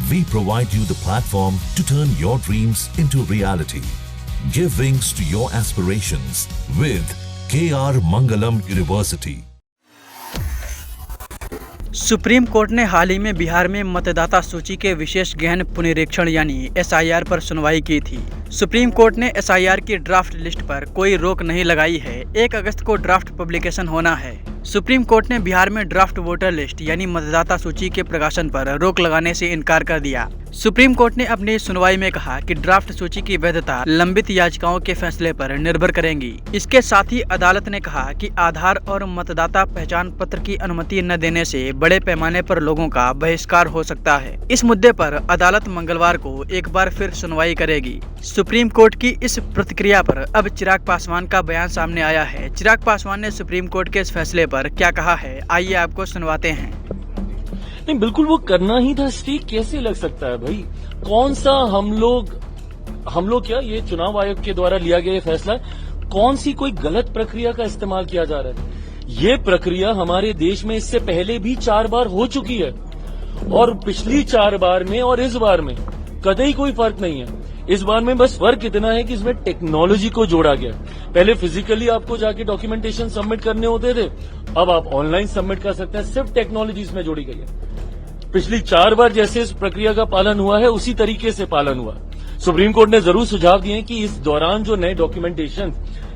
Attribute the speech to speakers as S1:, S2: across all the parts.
S1: we provide you the platform to turn your dreams into reality. Give wings to your aspirations with KR Mangalam University.
S2: Supreme court ने हाल ही में बिहार में मतदाता सूची के विशेष गहन पुनरीक्षण यानी SIR पर सुनवाई की थी। सुप्रीम कोर्ट ने SIR की ड्राफ्ट लिस्ट पर कोई रोक नहीं लगाई है। 1 अगस्त को ड्राफ्ट पब्लिकेशन होना है। सुप्रीम कोर्ट ने बिहार में ड्राफ्ट वोटर लिस्ट यानी मतदाता सूची के प्रकाशन पर रोक लगाने से इनकार कर दिया। सुप्रीम कोर्ट ने अपनी सुनवाई में कहा कि ड्राफ्ट सूची की वैधता लंबित याचिकाओं के फैसले पर निर्भर करेंगी। इसके साथ ही अदालत ने कहा कि आधार और मतदाता पहचान पत्र की अनुमति न देने से बड़े पैमाने पर लोगों का बहिष्कार हो सकता है। इस मुद्दे पर अदालत मंगलवार को एक बार फिर सुनवाई करेगी। सुप्रीम कोर्ट की इस प्रतिक्रिया पर अब चिराग पासवान का बयान सामने आया है। चिराग पासवान ने सुप्रीम कोर्ट के इस फैसले पर क्या कहा है, आइए आपको सुनवाते हैं।
S3: नहीं, बिल्कुल वो करना ही था। स्टेक कैसे लग सकता है भाई? कौन सा हम लोग क्या ये चुनाव आयोग के द्वारा लिया गया फैसला, कौन सी कोई गलत प्रक्रिया का इस्तेमाल किया जा रहा है? ये प्रक्रिया हमारे देश में इससे पहले भी 4 बार हो चुकी है और पिछली 4 बार में और इस बार में कतई कोई फर्क नहीं है। इस बार में बस फर्क इतना है कि इसमें टेक्नोलॉजी को जोड़ा गया। पहले फिजिकली आपको जाके डॉक्यूमेंटेशन सबमिट करने होते थे, अब आप ऑनलाइन सबमिट कर सकते हैं। सिर्फ टेक्नोलॉजी इसमें जोड़ी गई है। पिछली 4 बार जैसे इस प्रक्रिया का पालन हुआ है उसी तरीके से पालन हुआ। सुप्रीम कोर्ट ने जरूर सुझाव दिए कि इस दौरान जो नए डॉक्यूमेंटेशन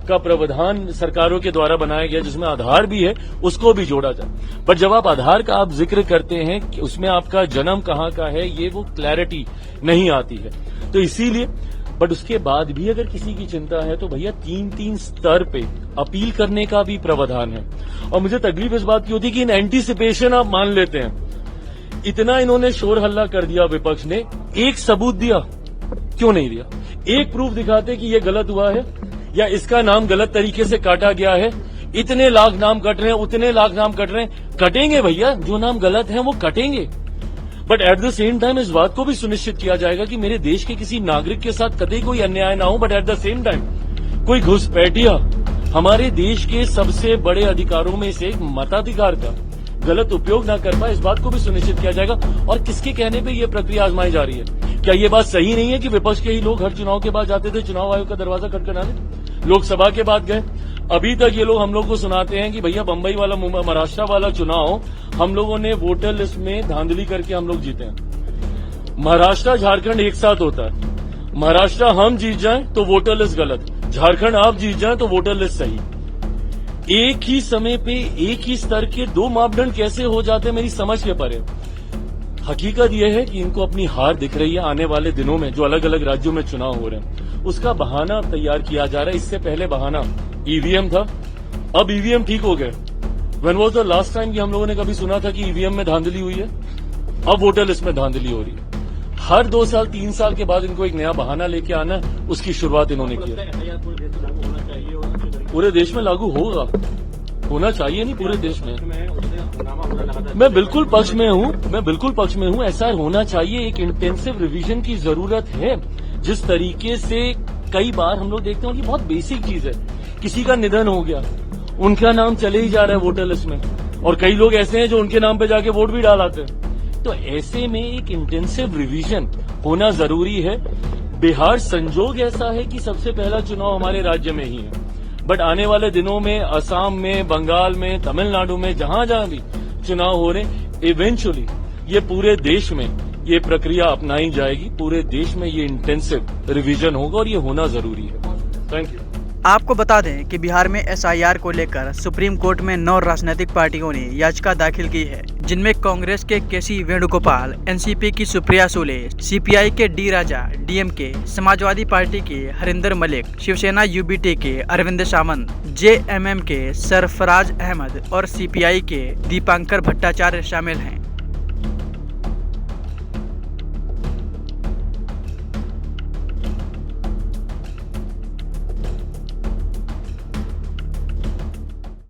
S3: का प्रावधान सरकारों के द्वारा बनाया गया जिसमें आधार भी है उसको भी जोड़ा जाए। पर जब आप आधार का आप जिक्र करते हैं कि उसमें आपका जन्म कहाँ का है ये वो क्लैरिटी नहीं आती है, तो इसीलिए बट उसके बाद भी अगर किसी की चिंता है तो भैया 3 स्तर पे अपील करने का भी प्रावधान है। और मुझे तकलीफ इस बात की होती है कि इन एंटीसिपेशन आप मान लेते हैं। इतना इन्होंने शोर हल्ला कर दिया विपक्ष ने, एक सबूत दिया क्यों नहीं दिया? एक प्रूफ दिखाते कि ये गलत हुआ है या इसका नाम गलत तरीके से काटा गया है। इतने लाख नाम कट रहे हैं, उतने लाख नाम कट रहे हैं, कटेंगे भैया, जो नाम गलत है वो कटेंगे। But at the same time इस बात को भी सुनिश्चित किया जाएगा कि मेरे देश के किसी नागरिक के साथ कतई कोई अन्याय ना हो। But at the same time कोई घुसपैठिया हमारे देश के सबसे बड़े अधिकारों में से एक मताधिकार का गलत उपयोग न कर पाए, इस बात को भी सुनिश्चित किया जाएगा। और किसके कहने पे ये प्रक्रिया आजमाई जा रही है? क्या ये बात सही नहीं है कि विपक्ष के ही लोग हर चुनाव के बाद जाते थे चुनाव आयोग का दरवाजा खटखटाने? लोकसभा के बाद गए, अभी तक ये लोग हम लोग को सुनाते हैं कि भैया बंबई वाला महाराष्ट्र वाला चुनाव हम लोगों ने वोटर लिस्ट में धांधली करके हम लोग जीते हैं। महाराष्ट्र झारखंड एक साथ होता है। महाराष्ट्र हम जीत जाएं तो वोटर लिस्ट गलत, झारखंड आप जीत जाएं तो वोटर लिस्ट सही। एक ही समय पे एक ही स्तर के 2 मापदंड कैसे हो जाते हैं, मेरी समझ के परे। हकीकत यह है कि इनको अपनी हार दिख रही है। आने वाले दिनों में जो अलग अलग राज्यों में चुनाव हो रहे हैं उसका बहाना तैयार किया जा रहा है। इससे पहले बहाना ईवीएम था, अब ईवीएम ठीक हो गए। When was the last time कि हम लोगों ने कभी सुना था कि ईवीएम में धांधली हुई है? अब वोटर लिस्ट में धांधली हो रही है। हर 2 साल 3 साल के बाद इनको एक नया बहाना लेके आना, उसकी शुरुआत इन्होंने की। पूरे देश में लागू होना चाहिए, नहीं पूरे देश में। मैं बिल्कुल पक्ष में हूँ। एसआर होना चाहिए। एक इंटेंसिव रिवीजन की जरूरत है। जिस तरीके से कई बार हम लोग देखते हैं कि बहुत बेसिक चीज है, किसी का निधन हो गया, उनका नाम चले ही जा रहा है वोटर लिस्ट में, और कई लोग ऐसे हैं जो उनके नाम पे जाके वोट भी डालाते हैं। तो ऐसे में एक इंटेंसिव रिवीजन होना जरूरी है। बिहार संजोग ऐसा है कि सबसे पहला चुनाव हमारे राज्य में ही है, बट आने वाले दिनों में असम में, बंगाल में, तमिलनाडु में, जहां जहां भी चुनाव हो रहे, इवेंचुअली ये पूरे देश में ये प्रक्रिया अपनाई जाएगी। पूरे देश में ये इंटेंसिव रिवीजन होगा और ये होना जरूरी है। Thank you.
S2: आपको बता दें कि बिहार में SIR को लेकर सुप्रीम कोर्ट में 9 राजनीतिक पार्टियों ने याचिका दाखिल की है, जिनमें कांग्रेस के KC वेणुगोपाल, NCP की सुप्रिया सुले, CPI के D राजा, DMK, समाजवादी पार्टी के हरिंदर मलिक, शिवसेना UBT के अरविंद सावंत, JMM के सरफराज अहमद और CPI के दीपांकर भट्टाचार्य शामिल हैं।